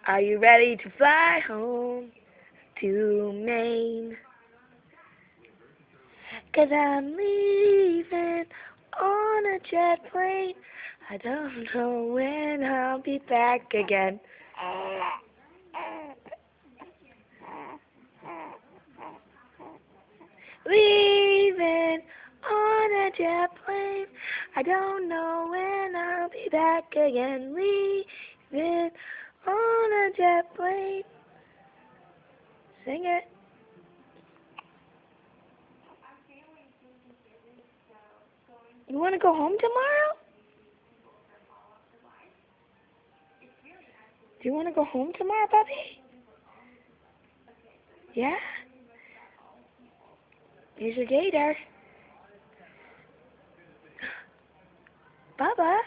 Are you ready to fly home to Maine? 'Cause I'm leaving on a jet plane. I don't know when I'll be back again. Leaving on a jet plane. I don't know when I'll be back again. Leaving on a jet plane. Sing it. You want to go home tomorrow? Do you want to go home tomorrow, puppy? Yeah? Here's your gator. Bubba.